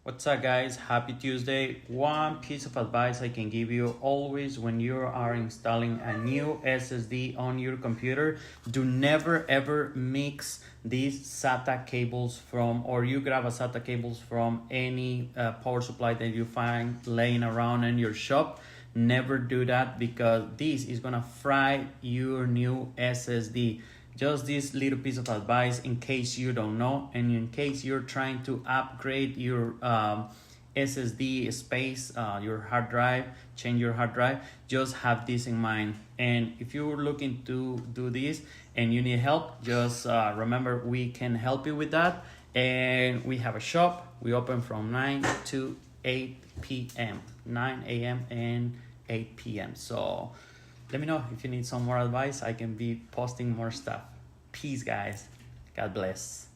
What's up, guys? Happy Tuesday. One piece of advice I can give you always when you are installing a new SSD on your computer, do never ever mix these SATA cables from, or you grab a SATA cables from any power supply that you find laying around in your shop. Never do that because this is gonna fry your new SSD. Just this little piece of advice in case you don't know, and in case you're trying to upgrade your SSD space, your hard drive, change your hard drive, just have this in mind. And if you're looking to do this and you need help, just remember we can help you with that. And we have a shop. We open from 9 to 8 p.m., 9 a.m. and 8 p.m. So let me know if you need some more advice. I can be posting more stuff. Peace, guys. God bless.